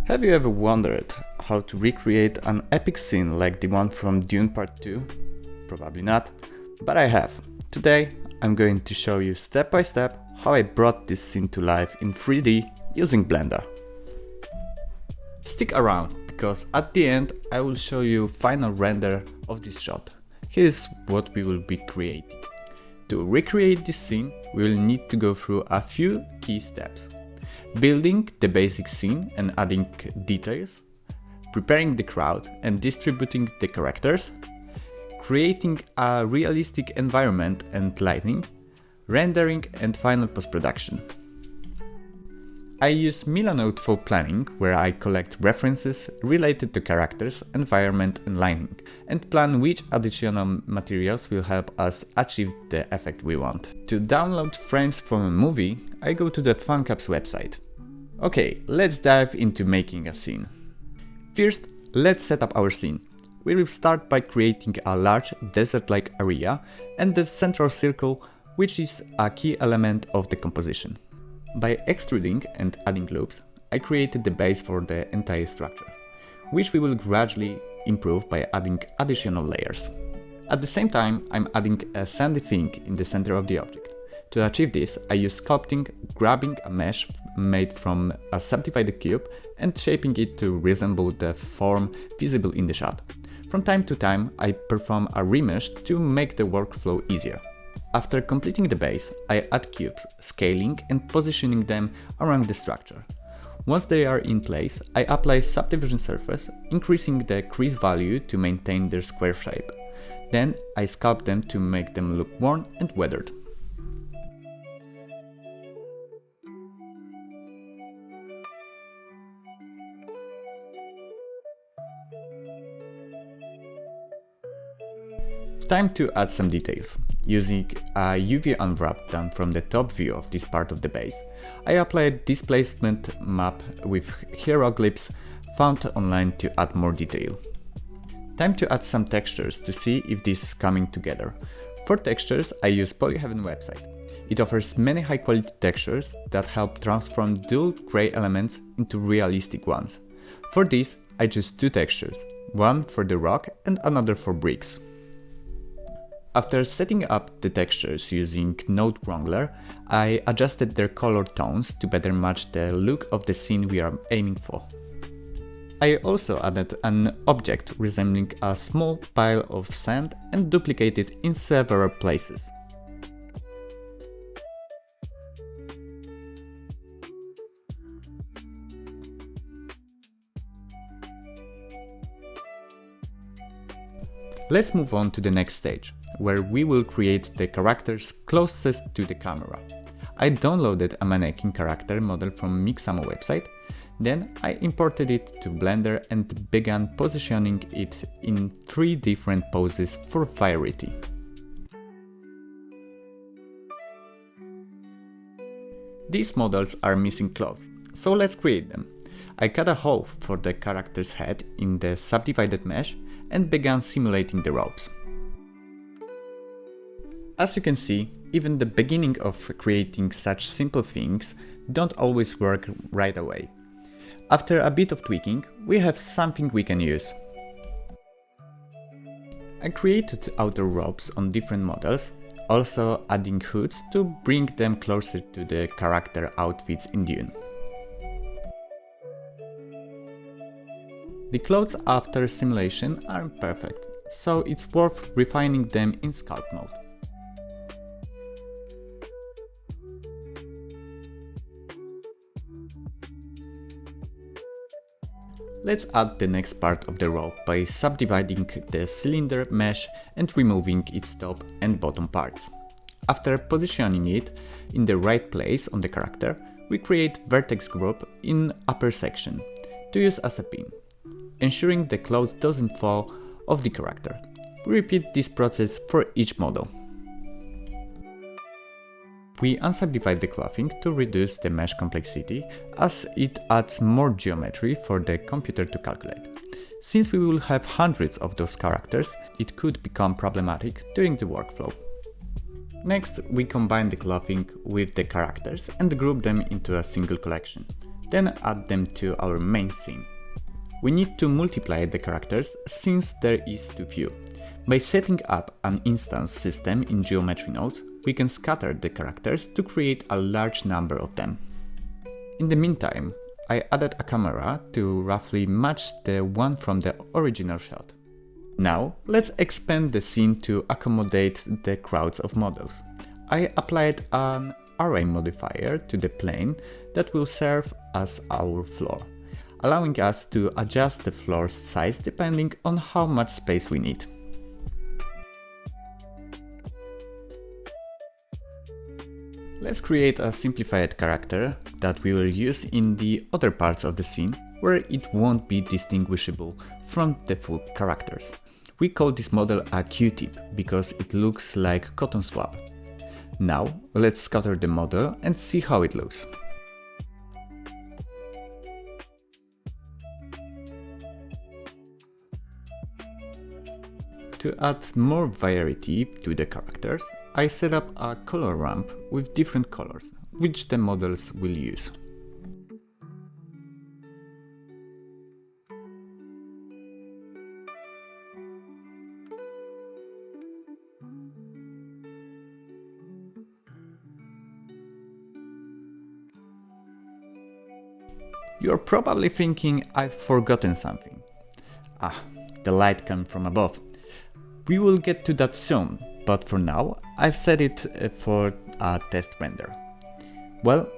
Have you ever wondered how to recreate an epic scene like the one from Dune Part 2? Probably not, but I have. Today, I'm going to show you step by step how I brought this scene to life in 3D using Blender. Stick around, because at the end I will show you final render of this shot. Here's what we will be creating. To recreate this scene, we will need to go through a few key steps. Building the basic scene and adding details, preparing the crowd and distributing the characters, creating a realistic environment and lighting, rendering and final post-production. I use Milanote for planning, where I collect references related to characters, environment and lighting, and plan which additional materials will help us achieve the effect we want. To download frames from a movie, I go to the FunCaps website. Okay, let's dive into making a scene. First, let's set up our scene. We will start by creating a large desert-like area and the central circle, which is a key element of the composition. By extruding and adding loops, I created the base for the entire structure, which we will gradually improve by adding additional layers. At the same time, I'm adding a sandy thing in the center of the object. To achieve this, I use sculpting, grabbing a mesh made from a subdivided cube and shaping it to resemble the form visible in the shot. From time to time, I perform a remesh to make the workflow easier. After completing the base, I add cubes, scaling and positioning them around the structure. Once they are in place, I apply subdivision surface, increasing the crease value to maintain their square shape. Then I sculpt them to make them look worn and weathered. Time to add some details. Using a UV unwrap done from the top view of this part of the base, I applied a displacement map with hieroglyphs found online to add more detail. Time to add some textures to see if this is coming together. For textures, I use Polyheaven website. It offers many high quality textures that help transform dull gray elements into realistic ones. For this, I choose two textures, one for the rock and another for bricks. After setting up the textures using Node Wrangler, I adjusted their color tones to better match the look of the scene we are aiming for. I also added an object resembling a small pile of sand and duplicated it in several places. Let's move on to the next stage, where we will create the characters closest to the camera. I downloaded a mannequin character model from Mixamo website, then I imported it to Blender and began positioning it in 3 different poses for variety. These models are missing claws, so let's create them. I cut a hole for the character's head in the subdivided mesh and began simulating the ropes. As you can see, even the beginning of creating such simple things don't always work right away. After a bit of tweaking, we have something we can use. I created outer ropes on different models, also adding hoods to bring them closer to the character outfits in Dune. The clothes after simulation aren't perfect, so it's worth refining them in sculpt mode. Let's add the next part of the rope by subdividing the cylinder mesh and removing its top and bottom parts. After positioning it in the right place on the character, we create vertex group in upper section to use as a pin, ensuring the clothes doesn't fall off the character. We repeat this process for each model. We unsubdivide the clothing to reduce the mesh complexity, as it adds more geometry for the computer to calculate. Since we will have hundreds of those characters, it could become problematic during the workflow. Next, we combine the clothing with the characters and group them into a single collection. then add them to our main scene. We need to multiply the characters since there is too few. By setting up an instance system in geometry nodes, we can scatter the characters to create a large number of them. In the meantime, I added a camera to roughly match the one from the original shot. Now, let's expand the scene to accommodate the crowds of models. I applied an array modifier to the plane that will serve as our floor, allowing us to adjust the floor's size depending on how much space we need. Let's create a simplified character that we will use in the other parts of the scene where it won't be distinguishable from the full characters. We call this model a Q-tip because it looks like cotton swab. Now let's scatter the model and see how it looks. To add more variety to the characters, I set up a color ramp with different colors, which the models will use. You're probably thinking I've forgotten something. The light comes from above. We will get to that soon, but for now I've set it for a test render. Well,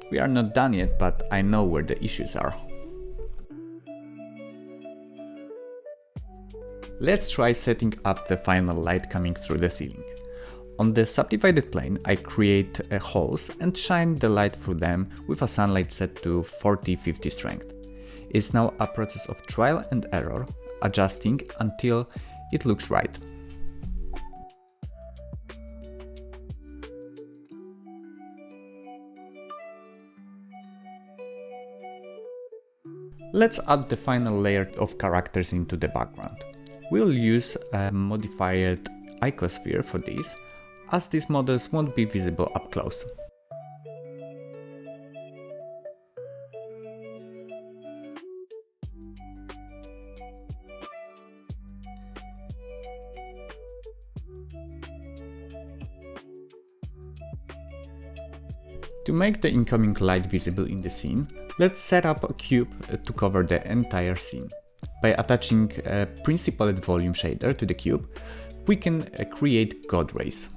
we are not done yet, but I know where the issues are. Let's try setting up the final light coming through the ceiling. On the subdivided plane, I create holes and shine the light through them with a sunlight set to 40-50 strength. It's now a process of trial and error, adjusting until it looks right. Let's add the final layer of characters into the background. We'll use a modified icosphere for this, as these models won't be visible up close. To make the incoming light visible in the scene, let's set up a cube to cover the entire scene. By attaching a principled volume shader to the cube, we can create God rays.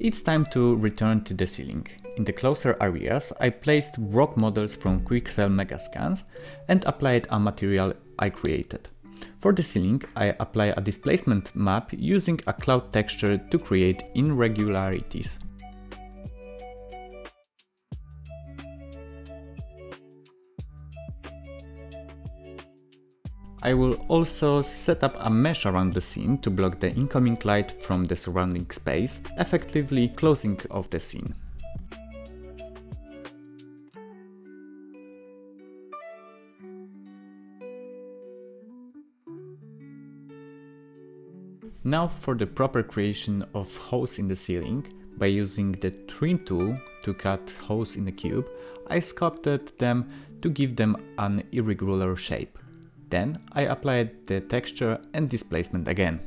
It's time to return to the ceiling. In the closer areas, I placed rock models from Quixel Megascans and applied a material I created. For the ceiling, I apply a displacement map using a cloud texture to create irregularities. I will also set up a mesh around the scene to block the incoming light from the surrounding space, effectively closing off the scene. Now for the proper creation of holes in the ceiling, by using the trim tool to cut holes in the cube, I sculpted them to give them an irregular shape. Then I applied the texture and displacement again.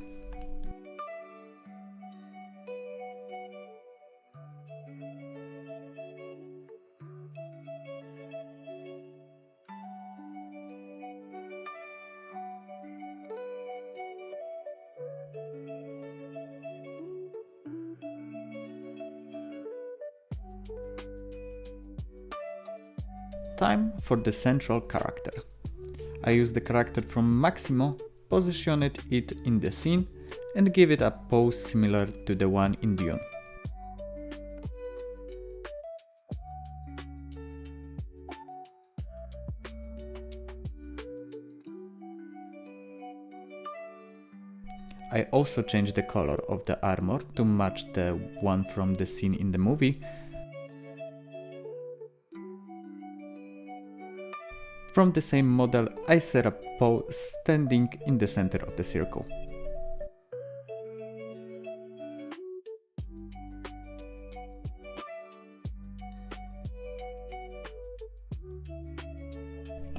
Time for the central character. I use the character from Maximo, positioned it in the scene, and give it a pose similar to the one in Dune. I also changed the color of the armor to match the one from the scene in the movie. From the same model, I set up Poe standing in the center of the circle.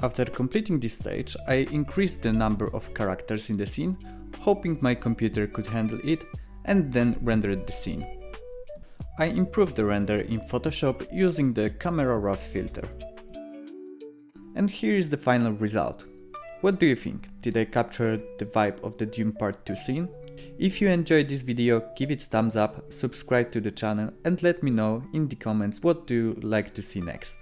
After completing this stage, I increased the number of characters in the scene, hoping my computer could handle it, and then rendered the scene. I improved the render in Photoshop using the Camera Raw filter. And here is the final result. What do you think? Did I capture the vibe of the Dune Part 2 scene? If you enjoyed this video, give it thumbs up, subscribe to the channel and let me know in the comments what do you like to see next.